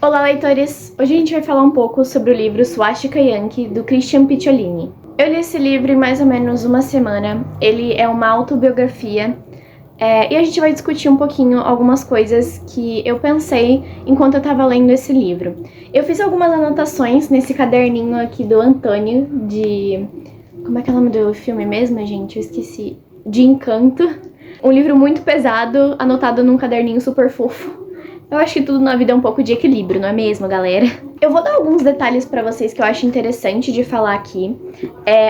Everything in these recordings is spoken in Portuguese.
Olá, leitores! Hoje a gente vai falar um pouco sobre o livro Swastika Yankee, do Christian Picciolini. Eu li esse livro em mais ou menos uma semana. Ele é uma autobiografia e a gente vai discutir um pouquinho algumas coisas que eu pensei enquanto eu tava lendo esse livro. Eu fiz algumas anotações nesse caderninho aqui do Antônio, de... Como é que é o nome do filme mesmo, gente? Eu esqueci. De Encanto. Um livro muito pesado, anotado num caderninho super fofo. Eu acho que tudo na vida é um pouco de equilíbrio, não é mesmo, galera? Eu vou dar alguns detalhes pra vocês que eu acho interessante de falar aqui.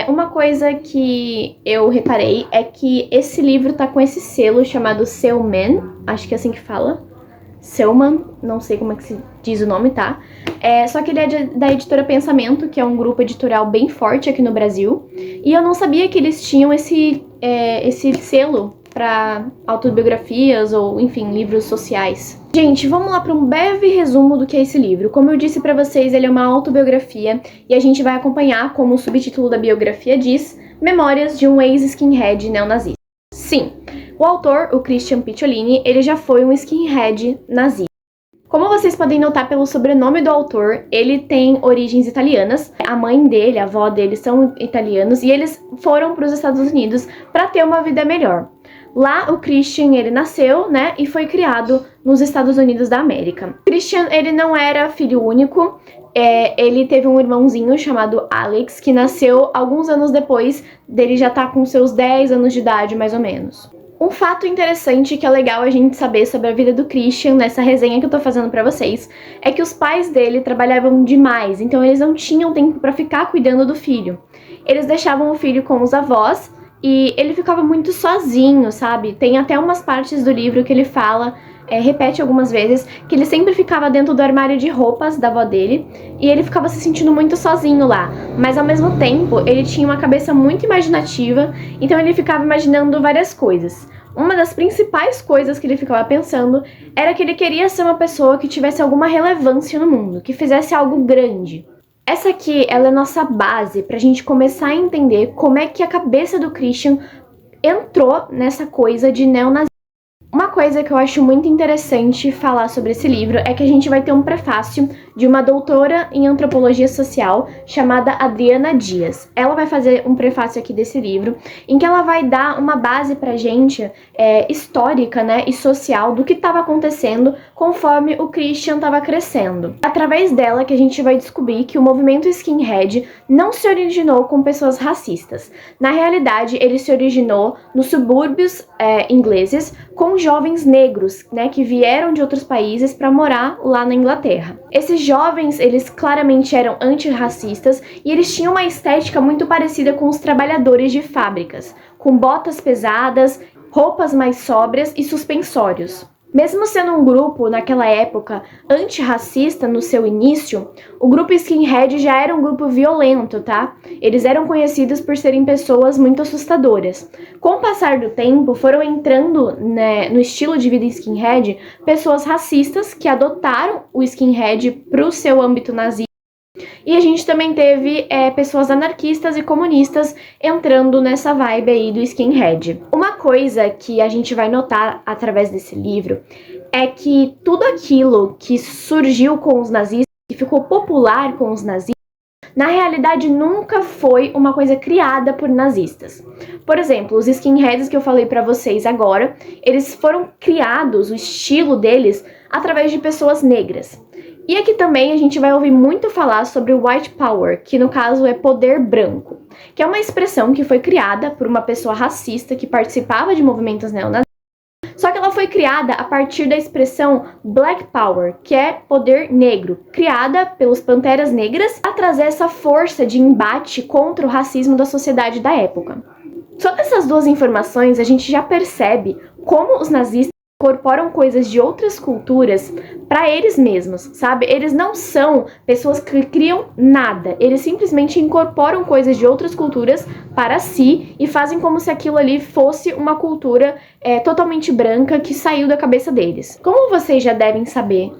Uma coisa que eu reparei é que esse livro tá com esse selo chamado Selman, acho que é assim que fala. Selman, não sei como é que se diz o nome, tá? Só que ele é da editora Pensamento, que é um grupo editorial bem forte aqui no Brasil. E eu não sabia que eles tinham esse selo para autobiografias ou, enfim, livros sociais. Gente, vamos lá para um breve resumo do que é esse livro. Como eu disse para vocês, ele é uma autobiografia e a gente vai acompanhar, como o subtítulo da biografia diz, Memórias de um ex-skinhead neonazista. Sim, o autor, o Christian Picciolini, ele já foi um skinhead nazista. Como vocês podem notar pelo sobrenome do autor, ele tem origens italianas. A mãe dele, a avó dele são italianos e eles foram para os Estados Unidos para ter uma vida melhor. Lá o Christian, ele nasceu, né, e foi criado nos Estados Unidos da América. Christian, ele não era filho único, ele teve um irmãozinho chamado Alex, que nasceu alguns anos depois dele já estar com seus 10 anos de idade, mais ou menos. Um fato interessante que é legal a gente saber sobre a vida do Christian nessa resenha que eu tô fazendo pra vocês é que os pais dele trabalhavam demais, então eles não tinham tempo pra ficar cuidando do filho. Eles deixavam o filho com os avós e ele ficava muito sozinho, sabe? Tem até umas partes do livro que ele fala, repete algumas vezes, que ele sempre ficava dentro do armário de roupas da avó dele e ele ficava se sentindo muito sozinho lá. Mas ao mesmo tempo, ele tinha uma cabeça muito imaginativa, então ele ficava imaginando várias coisas. Uma das principais coisas que ele ficava pensando era que ele queria ser uma pessoa que tivesse alguma relevância no mundo, que fizesse algo grande. Essa aqui, ela é nossa base pra gente começar a entender como é que a cabeça do Christian entrou nessa coisa de neonazismo. Uma coisa que eu acho muito interessante falar sobre esse livro é que a gente vai ter um prefácio de uma doutora em antropologia social chamada Adriana Dias. Ela vai fazer um prefácio aqui desse livro, em que ela vai dar uma base pra gente histórica, né, e social do que estava acontecendo conforme o Christian estava crescendo. Através dela que a gente vai descobrir que o movimento skinhead não se originou com pessoas racistas. Na realidade, ele se originou nos subúrbios ingleses com jovens negros, né, que vieram de outros países para morar lá na Inglaterra. Esses jovens, eles claramente eram antirracistas e eles tinham uma estética muito parecida com os trabalhadores de fábricas, com botas pesadas, roupas mais sóbrias e suspensórios. Mesmo sendo um grupo, naquela época, antirracista no seu início, o grupo skinhead já era um grupo violento, tá? Eles eram conhecidos por serem pessoas muito assustadoras. Com o passar do tempo, foram entrando, né, no estilo de vida skinhead pessoas racistas que adotaram o skinhead para o seu âmbito nazista. E a gente também teve pessoas anarquistas e comunistas entrando nessa vibe aí do skinhead. Uma coisa que a gente vai notar através desse livro é que tudo aquilo que surgiu com os nazistas, que ficou popular com os nazistas, na realidade nunca foi uma coisa criada por nazistas. Por exemplo, os skinheads que eu falei pra vocês agora, eles foram criados, o estilo deles, através de pessoas negras. E aqui também a gente vai ouvir muito falar sobre o white power, que no caso é poder branco, que é uma expressão que foi criada por uma pessoa racista que participava de movimentos neonazistas, só que ela foi criada a partir da expressão black power, que é poder negro, criada pelos panteras negras a trazer essa força de embate contra o racismo da sociedade da época. Só dessas duas informações a gente já percebe como os nazistas incorporam coisas de outras culturas para eles mesmos, sabe? Eles não são pessoas que criam nada, eles simplesmente incorporam coisas de outras culturas para si e fazem como se aquilo ali fosse uma cultura totalmente branca que saiu da cabeça deles. Como vocês já devem saber,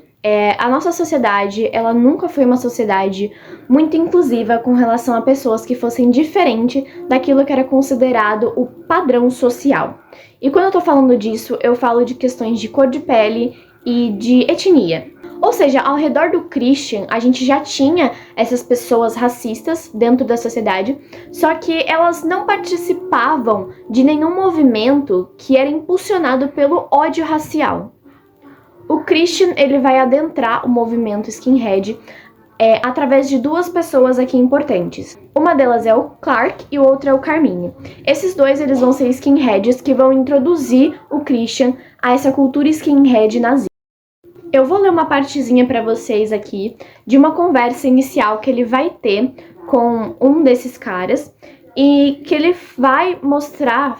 a nossa sociedade, ela nunca foi uma sociedade muito inclusiva com relação a pessoas que fossem diferentes daquilo que era considerado o padrão social. E quando eu tô falando disso, eu falo de questões de cor de pele e de etnia. Ou seja, ao redor do Christian, a gente já tinha essas pessoas racistas dentro da sociedade, só que elas não participavam de nenhum movimento que era impulsionado pelo ódio racial. O Christian, ele vai adentrar o movimento skinhead através de duas pessoas aqui importantes. Uma delas é o Clark e o outro é o Carmine. Esses dois, eles vão ser skinheads que vão introduzir o Christian a essa cultura skinhead nazista. Eu vou ler uma partezinha para vocês aqui de uma conversa inicial que ele vai ter com um desses caras e que ele vai mostrar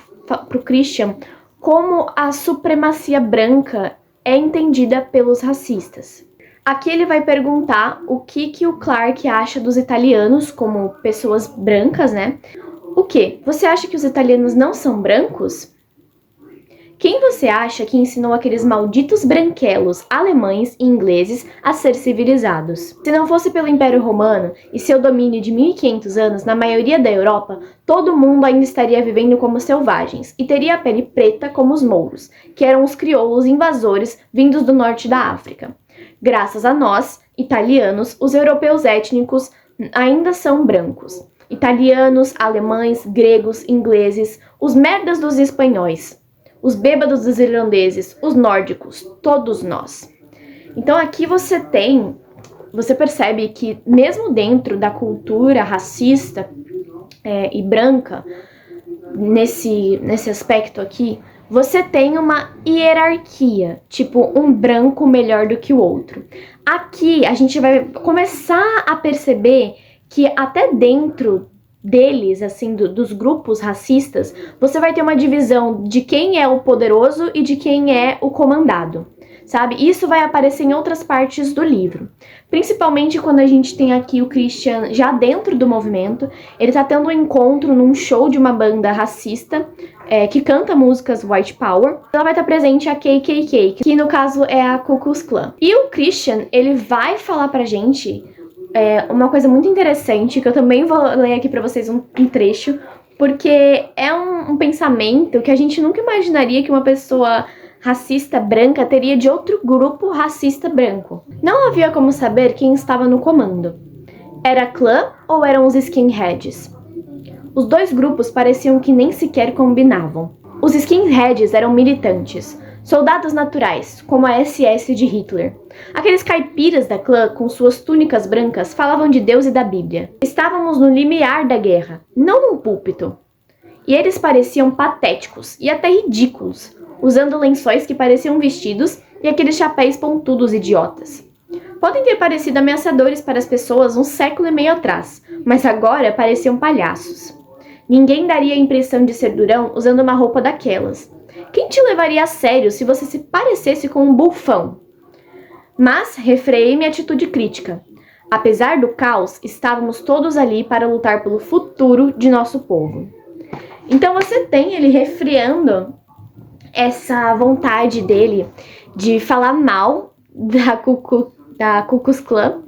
pro Christian como a supremacia branca é entendida pelos racistas. Aqui ele vai perguntar o que o Clark acha dos italianos como pessoas brancas, né? O quê? Você acha que os italianos não são brancos? Quem você acha que ensinou aqueles malditos branquelos alemães e ingleses a ser civilizados? Se não fosse pelo Império Romano e seu domínio de 1500 anos na maioria da Europa, todo mundo ainda estaria vivendo como selvagens e teria a pele preta como os mouros, que eram os crioulos invasores vindos do norte da África. Graças a nós, italianos, os europeus étnicos ainda são brancos. Italianos, alemães, gregos, ingleses, os merdas dos espanhóis, os bêbados dos irlandeses, os nórdicos, todos nós. Então aqui você percebe que mesmo dentro da cultura racista e branca, nesse aspecto aqui, você tem uma hierarquia, tipo um branco melhor do que o outro. Aqui a gente vai começar a perceber que até dentro deles, assim, dos grupos racistas, você vai ter uma divisão de quem é o poderoso e de quem é o comandado, sabe? Isso vai aparecer em outras partes do livro. Principalmente quando a gente tem aqui o Christian já dentro do movimento, ele tá tendo um encontro num show de uma banda racista, que canta músicas White Power. Ela vai estar presente a KKK, que no caso é a Ku Klux Klan. E o Christian, ele vai falar pra gente uma coisa muito interessante, que eu também vou ler aqui pra vocês um trecho, porque é um pensamento que a gente nunca imaginaria que uma pessoa racista branca teria de outro grupo racista branco. Não havia como saber quem estava no comando. Era clã ou eram os skinheads? Os dois grupos pareciam que nem sequer combinavam. Os skinheads eram militantes, soldados naturais, como a SS de Hitler. Aqueles caipiras da clã, com suas túnicas brancas, falavam de Deus e da Bíblia. Estávamos no limiar da guerra, não num púlpito. E eles pareciam patéticos e até ridículos, usando lençóis que pareciam vestidos e aqueles chapéus pontudos idiotas. Podem ter parecido ameaçadores para as pessoas um século e meio atrás, mas agora pareciam palhaços. Ninguém daria a impressão de ser durão usando uma roupa daquelas. Quem te levaria a sério se você se parecesse com um bufão? Mas refreei minha atitude crítica. Apesar do caos, estávamos todos ali para lutar pelo futuro de nosso povo. Então você tem ele refreando essa vontade dele de falar mal da Ku Klux Klan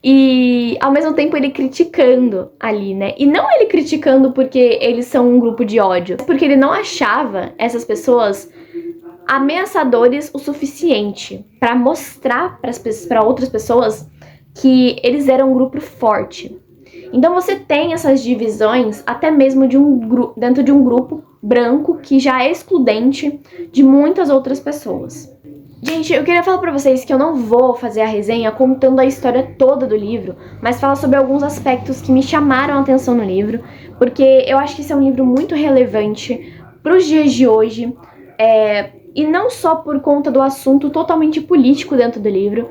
e ao mesmo tempo ele criticando ali, né? E não ele criticando porque eles são um grupo de ódio, porque ele não achava essas pessoas ameaçadores o suficiente para mostrar para outras pessoas que eles eram um grupo forte. Então você tem essas divisões até mesmo dentro de um grupo branco que já é excludente de muitas outras pessoas. Gente, eu queria falar pra vocês que eu não vou fazer a resenha contando a história toda do livro, mas falar sobre alguns aspectos que me chamaram a atenção no livro, porque eu acho que esse é um livro muito relevante pros dias de hoje, e não só por conta do assunto totalmente político dentro do livro,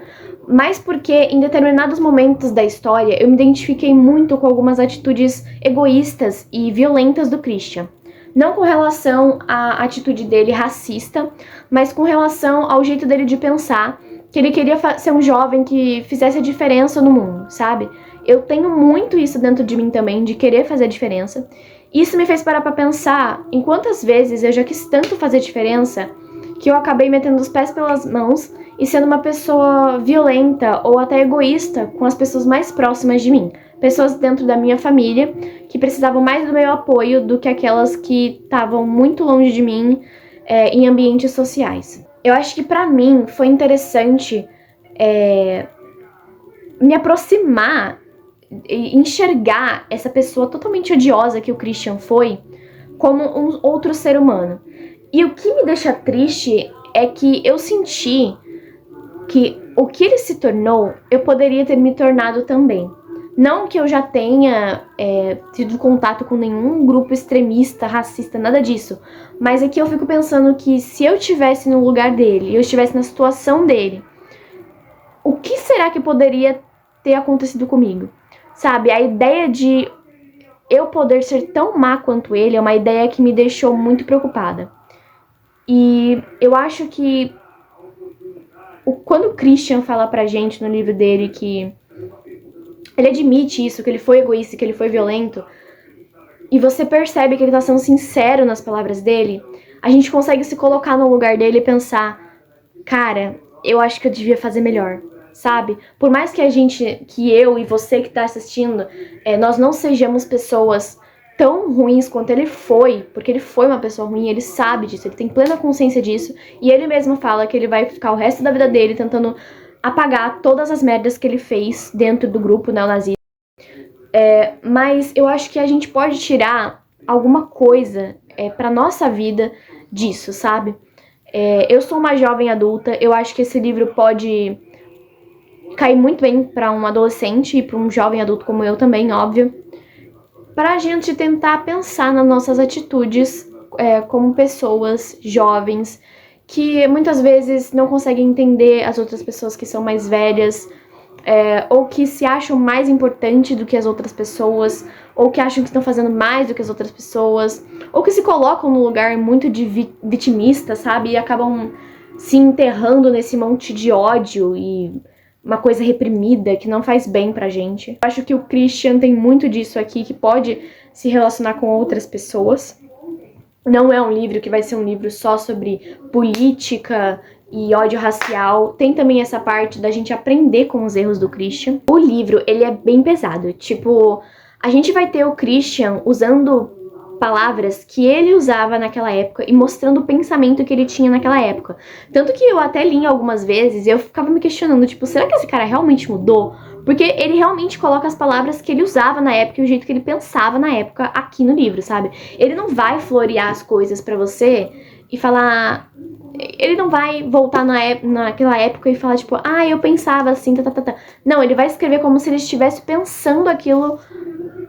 mas porque em determinados momentos da história eu me identifiquei muito com algumas atitudes egoístas e violentas do Christian. Não com relação à atitude dele racista, mas com relação ao jeito dele de pensar, que ele queria ser um jovem que fizesse a diferença no mundo, sabe? Eu tenho muito isso dentro de mim também, de querer fazer a diferença. Isso me fez parar pra pensar em quantas vezes eu já quis tanto fazer diferença que eu acabei metendo os pés pelas mãos e sendo uma pessoa violenta ou até egoísta com as pessoas mais próximas de mim. Pessoas dentro da minha família que precisavam mais do meu apoio do que aquelas que estavam muito longe de mim em ambientes sociais. Eu acho que pra mim foi interessante me aproximar e enxergar essa pessoa totalmente odiosa que o Christian foi como um outro ser humano. E o que me deixa triste é que eu senti que o que ele se tornou, eu poderia ter me tornado também. Não que eu já tenha tido contato com nenhum grupo extremista, racista, nada disso. Mas é que eu fico pensando que se eu estivesse no lugar dele, eu estivesse na situação dele, o que será que poderia ter acontecido comigo? Sabe, a ideia de eu poder ser tão má quanto ele é uma ideia que me deixou muito preocupada. E eu acho que quando o Christian fala pra gente no livro dele que ele admite isso, que ele foi egoísta, que ele foi violento, e você percebe que ele tá sendo sincero nas palavras dele, a gente consegue se colocar no lugar dele e pensar, cara, eu acho que eu devia fazer melhor, sabe? Por mais que que eu e você que tá assistindo, nós não sejamos pessoas tão ruins quanto ele foi, porque ele foi uma pessoa ruim, ele sabe disso, ele tem plena consciência disso, e ele mesmo fala que ele vai ficar o resto da vida dele tentando apagar todas as merdas que ele fez dentro do grupo neonazista. Mas eu acho que a gente pode tirar alguma coisa pra nossa vida disso, sabe? Eu sou uma jovem adulta, eu acho que esse livro pode cair muito bem pra um adolescente e pra um jovem adulto como eu também, óbvio. Pra gente tentar pensar nas nossas atitudes como pessoas jovens que muitas vezes não conseguem entender as outras pessoas que são mais velhas, ou que se acham mais importante do que as outras pessoas, ou que acham que estão fazendo mais do que as outras pessoas, ou que se colocam num lugar muito de vitimista, sabe? E acabam se enterrando nesse monte de ódio e uma coisa reprimida que não faz bem pra gente. Eu acho que o Christian tem muito disso aqui, que pode se relacionar com outras pessoas. Não é um livro que vai ser um livro só sobre política e ódio racial. Tem também essa parte da gente aprender com os erros do Christian. O livro, ele é bem pesado. Tipo, a gente vai ter o Christian usando palavras que ele usava naquela época e mostrando o pensamento que ele tinha naquela época. Tanto que eu até li algumas vezes e eu ficava me questionando, tipo, será que esse cara realmente mudou? Porque ele realmente coloca as palavras que ele usava na época e o jeito que ele pensava na época aqui no livro, sabe? Ele não vai florear as coisas pra você e falar... Ele não vai voltar naquela época e falar, tipo, eu pensava assim, tá. Não, ele vai escrever como se ele estivesse pensando aquilo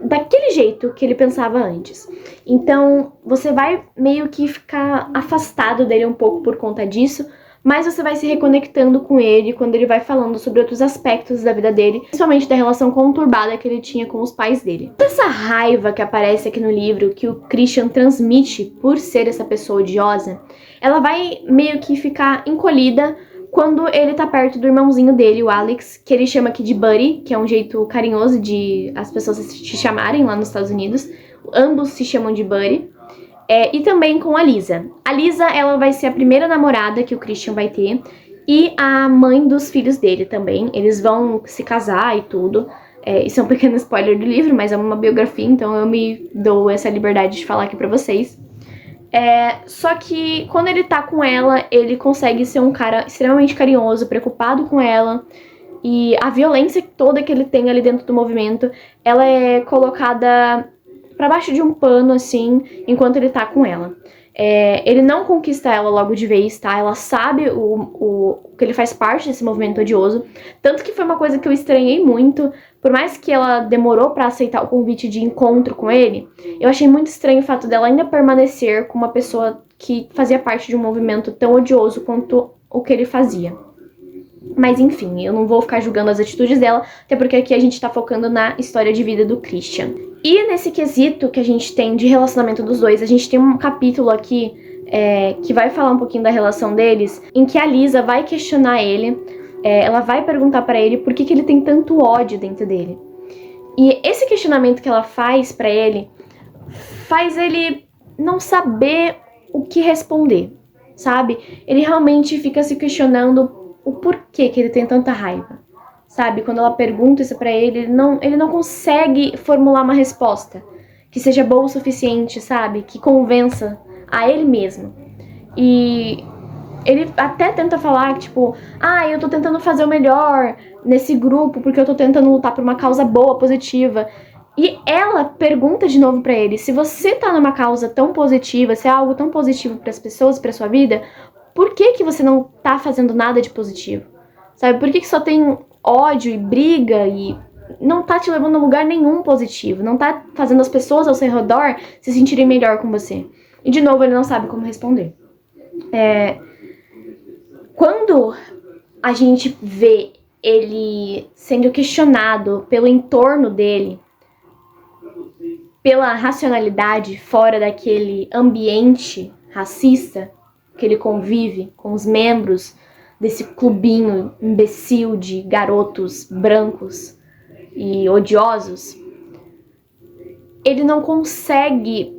daquele jeito que ele pensava antes. Então, você vai meio que ficar afastado dele um pouco por conta disso, mas você vai se reconectando com ele quando ele vai falando sobre outros aspectos da vida dele, principalmente da relação conturbada que ele tinha com os pais dele. Essa raiva que aparece aqui no livro, que o Christian transmite por ser essa pessoa odiosa, ela vai meio que ficar encolhida quando ele tá perto do irmãozinho dele, o Alex, que ele chama aqui de Buddy, que é um jeito carinhoso de as pessoas se chamarem lá nos Estados Unidos. Ambos se chamam de Buddy. E também com a Lisa. A Lisa, ela vai ser a primeira namorada que o Christian vai ter. E a mãe dos filhos dele também. Eles vão se casar e tudo. Isso é um pequeno spoiler do livro, mas é uma biografia, então eu me dou essa liberdade de falar aqui pra vocês. Só que quando ele tá com ela, ele consegue ser um cara extremamente carinhoso, preocupado com ela. E a violência toda que ele tem ali dentro do movimento, ela é colocada pra baixo de um pano, assim, enquanto ele tá com ela. Ele não conquista ela logo de vez, tá? Ela sabe que ele faz parte desse movimento odioso. Tanto que foi uma coisa que eu estranhei muito. Por mais que ela demorou pra aceitar o convite de encontro com ele, eu achei muito estranho o fato dela ainda permanecer com uma pessoa que fazia parte de um movimento tão odioso quanto o que ele fazia. Mas enfim, eu não vou ficar julgando as atitudes dela, até porque aqui a gente tá focando na história de vida do Christian. E nesse quesito que a gente tem de relacionamento dos dois, a gente tem um capítulo aqui que vai falar um pouquinho da relação deles, em que a Lisa vai questionar ele, ela vai perguntar pra ele por que ele tem tanto ódio dentro dele. E esse questionamento que ela faz pra ele, faz ele não saber o que responder, sabe? Ele realmente fica se questionando o porquê que ele tem tanta raiva, sabe? Quando ela pergunta isso pra ele, ele não consegue formular uma resposta que seja boa o suficiente, sabe? Que convença a ele mesmo. E Ele até tenta falar que, tipo, eu tô tentando fazer o melhor nesse grupo porque eu tô tentando lutar por uma causa boa, positiva. E ela pergunta de novo pra ele, se você tá numa causa tão positiva, se é algo tão positivo pras pessoas, pra sua vida, por que você não tá fazendo nada de positivo? Sabe, por que só tem ódio e briga e não tá te levando a lugar nenhum positivo, não tá fazendo as pessoas ao seu redor se sentirem melhor com você? E de novo ele não sabe como responder. Quando a gente vê ele sendo questionado pelo entorno dele, pela racionalidade fora daquele ambiente racista que ele convive com os membros desse clubinho imbecil de garotos brancos e odiosos, ele não consegue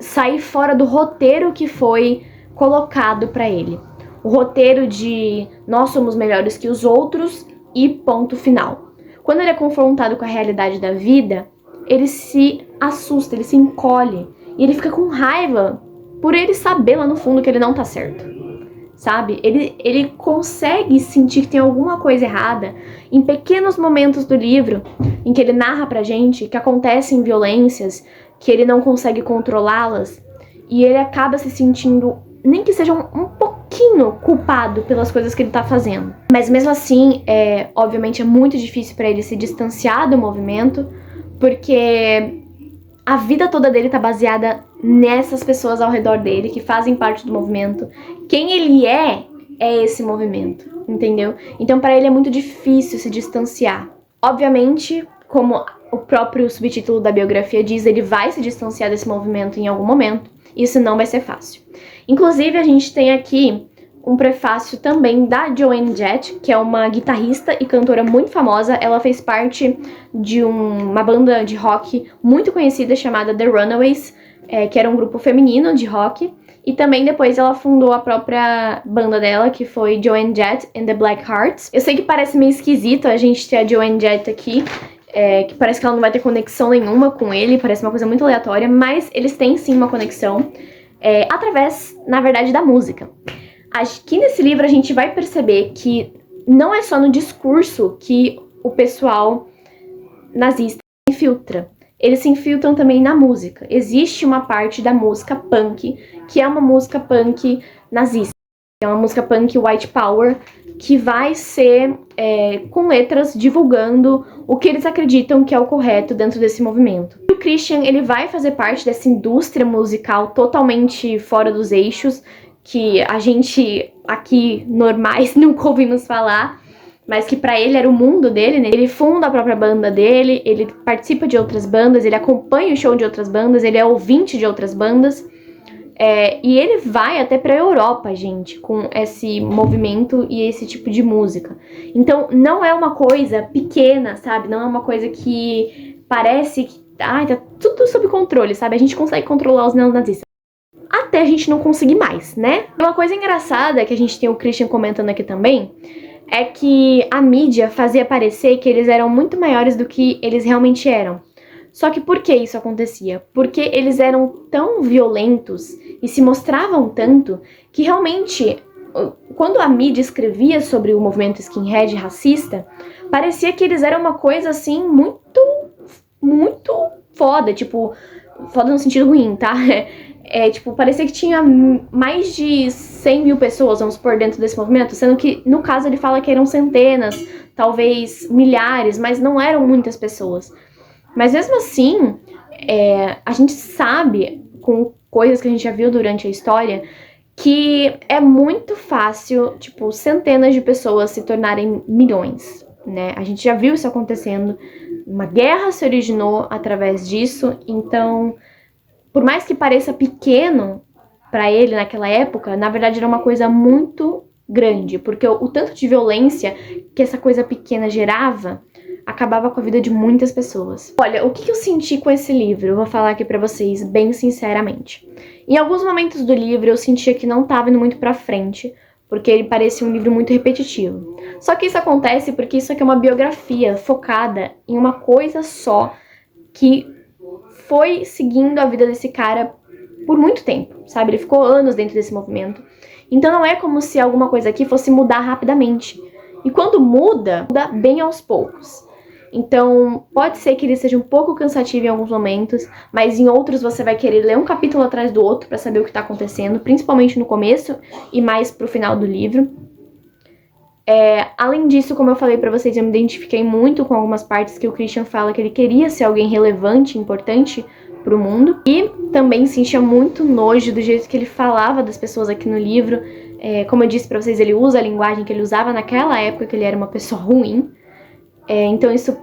sair fora do roteiro que foi colocado para ele. O roteiro de nós somos melhores que os outros e ponto final. Quando ele é confrontado com a realidade da vida, ele se assusta, ele se encolhe e ele fica com raiva por ele saber lá no fundo que ele não tá certo, sabe? Ele consegue sentir que tem alguma coisa errada em pequenos momentos do livro em que ele narra pra gente que acontecem violências, que ele não consegue controlá-las e ele acaba se sentindo, nem que seja um pouquinho culpado pelas coisas que ele tá fazendo. Mas mesmo assim, obviamente é muito difícil pra ele se distanciar do movimento, porque a vida toda dele tá baseada nessas pessoas ao redor dele, que fazem parte do movimento. Quem ele é esse movimento, entendeu? Então pra ele é muito difícil se distanciar. Obviamente, como o próprio subtítulo da biografia diz, ele vai se distanciar desse movimento em algum momento. Isso não vai ser fácil. Inclusive, a gente tem aqui um prefácio também da Joan Jett, que é uma guitarrista e cantora muito famosa. Ela fez parte de uma banda de rock muito conhecida chamada The Runaways, que era um grupo feminino de rock. E também depois ela fundou a própria banda dela, que foi Joan Jett and the Blackhearts. Eu sei que parece meio esquisito a gente ter a Joan Jett aqui, que parece que ela não vai ter conexão nenhuma com ele, parece uma coisa muito aleatória, mas eles têm sim uma conexão, através, na verdade, da música. Aqui nesse livro a gente vai perceber que não é só no discurso que o pessoal nazista se infiltra. Eles se infiltram também na música. Existe uma parte da música punk, que é uma música punk nazista. É uma música punk white power, que vai ser com letras divulgando o que eles acreditam que é o correto dentro desse movimento. E o Christian, ele vai fazer parte dessa indústria musical totalmente fora dos eixos, que a gente aqui normais nunca ouvimos falar, mas que pra ele era o mundo dele, né? Ele funda a própria banda dele, ele participa de outras bandas, ele acompanha o show de outras bandas, ele é ouvinte de outras bandas. E ele vai até pra Europa, gente, com esse movimento e esse tipo de música. Então, não é uma coisa pequena, sabe? Não é uma coisa que parece que tá tudo sob controle, sabe? A gente consegue controlar os neonazistas. Até a gente não conseguir mais, né? Uma coisa engraçada que a gente tem o Christian comentando aqui também é que a mídia fazia parecer que eles eram muito maiores do que eles realmente eram. Só que por que isso acontecia? Porque eles eram tão violentos e se mostravam tanto que realmente, quando a mídia escrevia sobre o movimento skinhead racista, parecia que eles eram uma coisa assim muito, muito foda, tipo, foda no sentido ruim, tá? Tipo, parecia que tinha mais de 100 mil pessoas, vamos supor, dentro desse movimento, sendo que, no caso, ele fala que eram centenas, talvez milhares, mas não eram muitas pessoas. Mas mesmo assim, a gente sabe, com coisas que a gente já viu durante a história, que é muito fácil, tipo, centenas de pessoas se tornarem milhões, né? A gente já viu isso acontecendo, uma guerra se originou através disso, então, por mais que pareça pequeno pra ele naquela época, na verdade era uma coisa muito grande, porque o tanto de violência que essa coisa pequena gerava acabava com a vida de muitas pessoas. Olha, o que eu senti com esse livro? Eu vou falar aqui pra vocês bem sinceramente. Em alguns momentos do livro eu sentia que não tava indo muito pra frente, porque ele parecia um livro muito repetitivo. Só que isso acontece porque isso aqui é uma biografia focada em uma coisa só, que foi seguindo a vida desse cara por muito tempo, sabe? Ele ficou anos dentro desse movimento. Então não é como se alguma coisa aqui fosse mudar rapidamente. E quando muda, muda bem aos poucos. Então, pode ser que ele seja um pouco cansativo em alguns momentos, mas em outros você vai querer ler um capítulo atrás do outro para saber o que está acontecendo, principalmente no começo e mais pro final do livro. Além disso, como eu falei pra vocês, eu me identifiquei muito com algumas partes que o Christian fala que ele queria ser alguém relevante, importante pro mundo. E também sentia muito nojo do jeito que ele falava das pessoas aqui no livro. Como eu disse pra vocês, ele usa a linguagem que ele usava naquela época, que ele era uma pessoa ruim. Então isso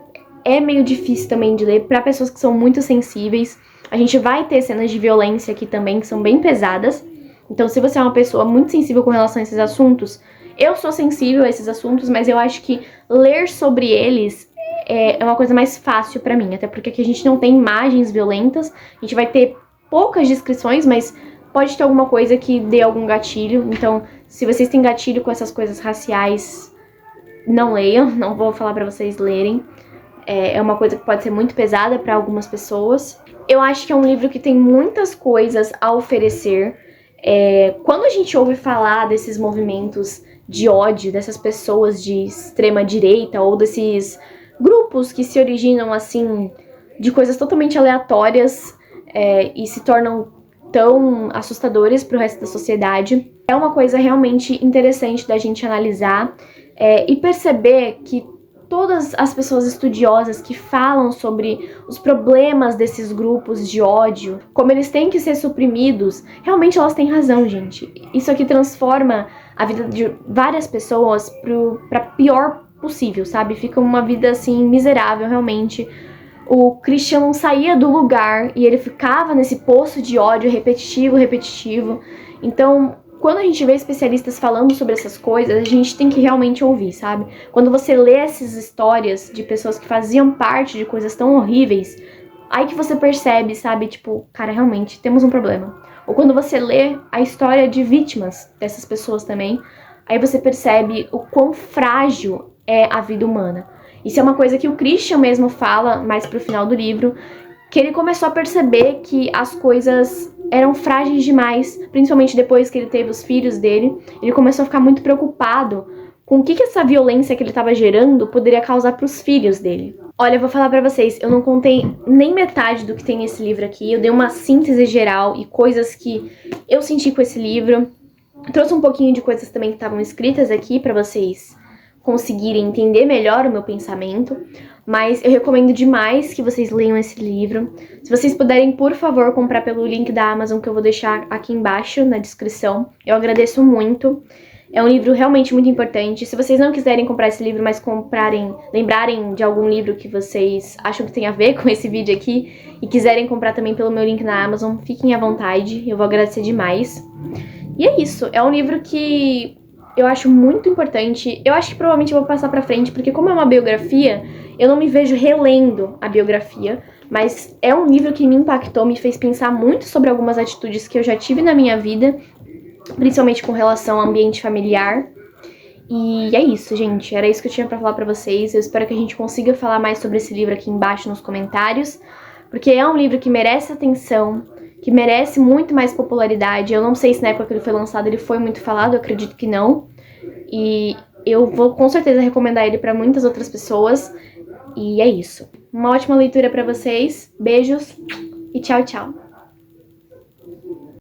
é meio difícil também de ler pra pessoas que são muito sensíveis. A gente vai ter cenas de violência aqui também, que são bem pesadas. Então se você é uma pessoa muito sensível com relação a esses assuntos, eu sou sensível a esses assuntos, mas eu acho que ler sobre eles é uma coisa mais fácil pra mim. Até porque aqui a gente não tem imagens violentas, a gente vai ter poucas descrições, mas pode ter alguma coisa que dê algum gatilho. Então, se vocês têm gatilho com essas coisas raciais, não leiam, não vou falar pra vocês lerem. É uma coisa que pode ser muito pesada pra algumas pessoas. Eu acho que é um livro que tem muitas coisas a oferecer. Quando a gente ouve falar desses movimentos de ódio, dessas pessoas de extrema direita ou desses grupos que se originam assim de coisas totalmente aleatórias e se tornam tão assustadores para o resto da sociedade, é uma coisa realmente interessante da gente analisar e perceber que todas as pessoas estudiosas que falam sobre os problemas desses grupos de ódio, como eles têm que ser suprimidos, realmente elas têm razão, gente. Isso aqui transforma a vida de várias pessoas pra pior possível, sabe? Fica uma vida, assim, miserável, realmente. O Christian não saía do lugar e ele ficava nesse poço de ódio repetitivo. Então, quando a gente vê especialistas falando sobre essas coisas, a gente tem que realmente ouvir, sabe? Quando você lê essas histórias de pessoas que faziam parte de coisas tão horríveis, aí que você percebe, sabe? Tipo, cara, realmente temos um problema. Ou quando você lê a história de vítimas dessas pessoas também, aí você percebe o quão frágil é a vida humana. Isso é uma coisa que o Christian mesmo fala mais pro final do livro, que ele começou a perceber que as coisas eram frágeis demais, principalmente depois que ele teve os filhos dele. Ele começou a ficar muito preocupado com o que essa violência que ele estava gerando poderia causar pros filhos dele. Olha, eu vou falar pra vocês, eu não contei nem metade do que tem nesse livro aqui, eu dei uma síntese geral e coisas que eu senti com esse livro. Trouxe um pouquinho de coisas também que estavam escritas aqui pra vocês conseguirem entender melhor o meu pensamento, mas eu recomendo demais que vocês leiam esse livro. Se vocês puderem, por favor, comprar pelo link da Amazon que eu vou deixar aqui embaixo na descrição, eu agradeço muito. É um livro realmente muito importante. Se vocês não quiserem comprar esse livro, mas lembrarem de algum livro que vocês acham que tem a ver com esse vídeo aqui e quiserem comprar também pelo meu link na Amazon, fiquem à vontade, eu vou agradecer demais. E é isso, é um livro que eu acho muito importante. Eu acho que provavelmente eu vou passar pra frente, porque como é uma biografia, eu não me vejo relendo a biografia, mas é um livro que me impactou, me fez pensar muito sobre algumas atitudes que eu já tive na minha vida, principalmente com relação ao ambiente familiar. E é isso, gente. Era isso que eu tinha pra falar pra vocês. Eu espero que a gente consiga falar mais sobre esse livro aqui embaixo nos comentários, porque é um livro que merece atenção, que merece muito mais popularidade. Eu não sei se na época que ele foi lançado ele foi muito falado, eu acredito que não. E eu vou com certeza recomendar ele pra muitas outras pessoas. E é isso. Uma ótima leitura pra vocês. Beijos e tchau, tchau.